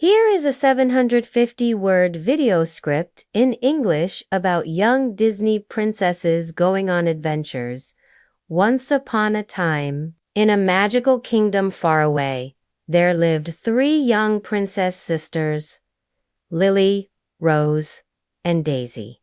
Here is a 750-word video script in English about young Disney princesses going on adventures. Once upon a time, in a magical kingdom far away, there lived 3 young princess sisters, Lily, Rose, and Daisy,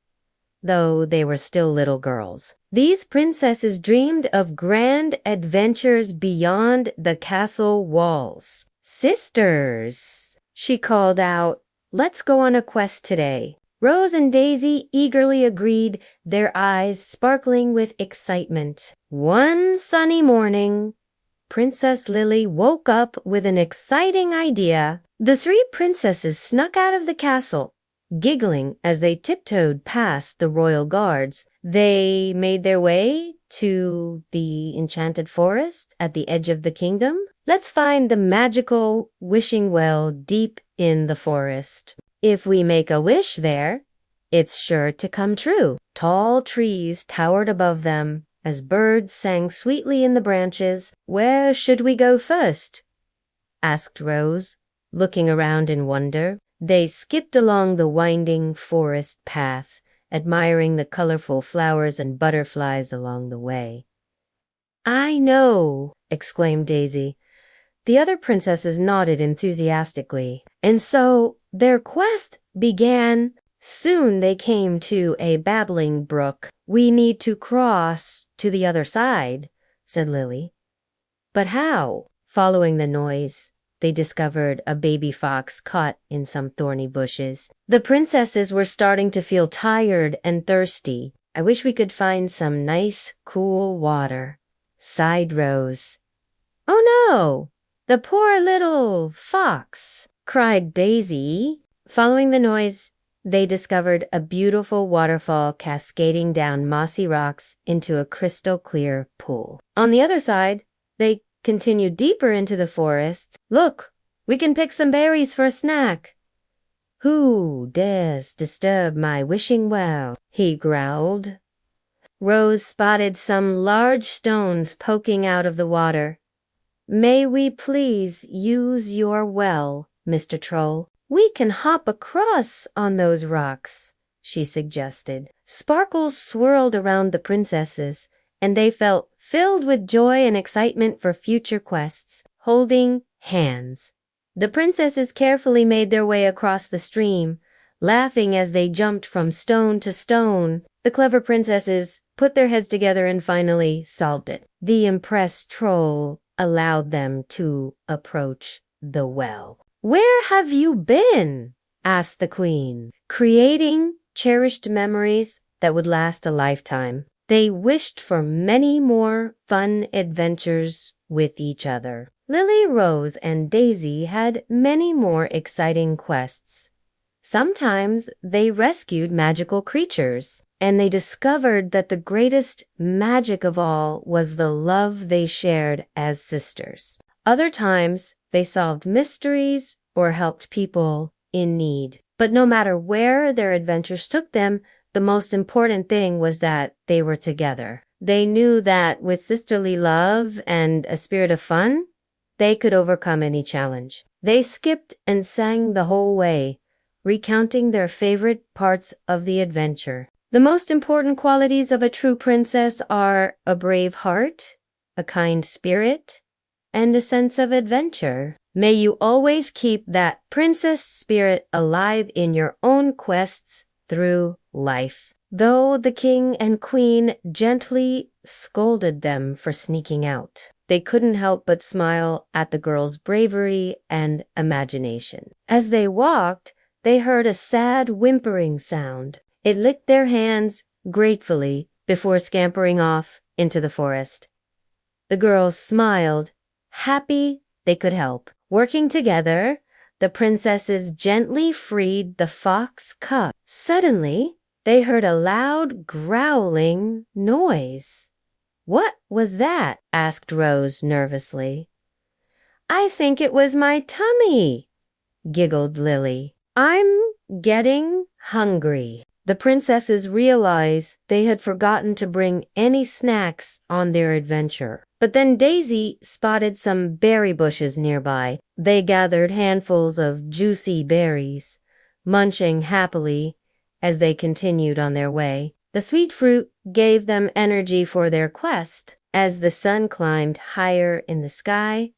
though they were still little girls. These princesses dreamed of grand adventures beyond the castle walls. "Sisters," she called out, "let's go on a quest today." Rose and Daisy eagerly agreed, their eyes sparkling with excitement. One sunny morning, Princess Lily woke up with an exciting idea. The 3 princesses snuck out of the castle, giggling as they tiptoed past the royal guards. They made their way to the enchanted forest at the edge of the kingdom. Let's find the magical wishing well deep in the forest. If we make a wish there, it's sure to come true. Tall trees towered above them as birds sang sweetly in the branches. "Where should we go first?" asked Rose, looking around in wonder. They skipped along the winding forest path, admiring the colorful flowers and butterflies along the way. "I know!" exclaimed Daisy. The other princesses nodded enthusiastically, and so their quest began. Soon they came to a babbling brook. "We need to cross to the other side," said Lily. "But how?" Following the noise, they discovered a baby fox caught in some thorny bushes. The princesses were starting to feel tired and thirsty. "I wish we could find some nice, cool water," sighed Rose. "Oh no! The poor little fox!" cried Daisy. Following the noise, they discovered a beautiful waterfall cascading down mossy rocks into a crystal-clear pool. On the other side, they continued deeper into the forest. "Look, we can pick some berries for a snack." "Who dares disturb my wishing well?" he growled. Rose spotted some large stones poking out of the water. "May we please use your well, Mr. Troll? We can hop across on those rocks," she suggested. Sparkles swirled around the princesses, and they felt filled with joy and excitement for future quests. Holding hands, the princesses carefully made their way across the stream, laughing as they jumped from stone to stone. The clever princesses put their heads together and finally solved it. The impressed troll allowed them to approach the well. "Where have you been?" asked the queen. "Creating cherished memories that would last a lifetime." They wished for many more fun adventures with each other. Lily, Rose, and Daisy had many more exciting quests. Sometimes they rescued magical creatures, and they discovered that the greatest magic of all was the love they shared as sisters. Other times, they solved mysteries or helped people in need. But no matter where their adventures took them, the most important thing was that they were together. They knew that with sisterly love and a spirit of fun, they could overcome any challenge. They skipped and sang the whole way, recounting their favorite parts of the adventure. The most important qualities of a true princess are a brave heart, a kind spirit, and a sense of adventure. May you always keep that princess spirit alive in your own quests through life. Though the king and queen gently scolded them for sneaking out, they couldn't help but smile at the girls' bravery and imagination. As they walked, they heard a sad whimpering sound. It licked their hands gratefully before scampering off into the forest. The girls smiled, happy they could help. Working together, the princesses gently freed the fox cub. Suddenly, they heard a loud growling noise. "What was that?" asked Rose nervously. "I think it was my tummy," giggled Lily. "I'm getting hungry." The princesses realized they had forgotten to bring any snacks on their adventure. But then Daisy spotted some berry bushes nearby. They gathered handfuls of juicy berries, munching happily as they continued on their way. The sweet fruit gave them energy for their quest. As the sun climbed higher in the sky,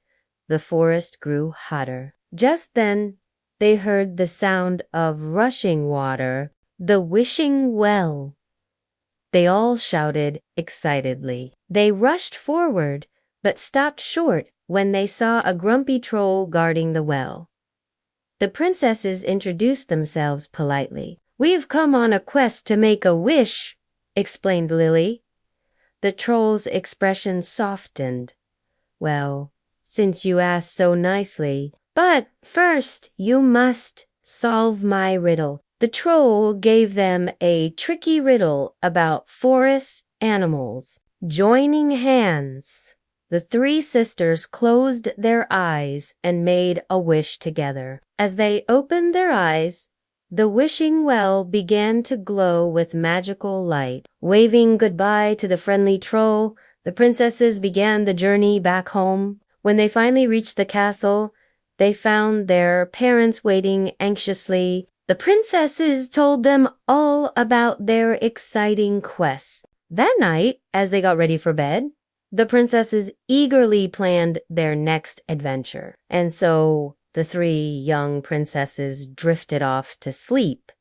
the forest grew hotter. Just then, they heard the sound of rushing water, the wishing well. They all shouted excitedly. They rushed forward, but stopped short when they saw a grumpy troll guarding the well. The princesses introduced themselves politely. "We've come on a quest to make a wish," explained Lily. The troll's expression softened. "Well, since you asked so nicely, but first you must solve my riddle." The troll gave them a tricky riddle about forest animals. Joining hands, the three sisters closed their eyes and made a wish together. As they opened their eyes, the wishing well began to glow with magical light. Waving goodbye to the friendly troll, the princesses began the journey back home. When they finally reached the castle, they found their parents waiting anxiously. The princesses told them all about their exciting quest. That night, as they got ready for bed, the princesses eagerly planned their next adventure. And so the three young princesses drifted off to sleep,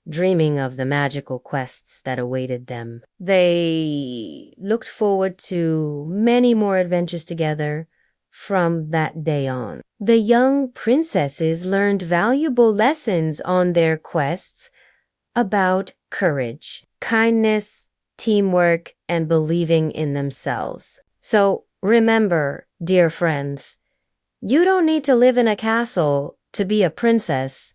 dreaming of the magical quests that awaited them. They looked forward to many more adventures together from that day on. The young princesses learned valuable lessons on their quests about courage, kindness, teamwork, and believing in themselves. So remember, dear friends, you don't need to live in a castle to be a princess.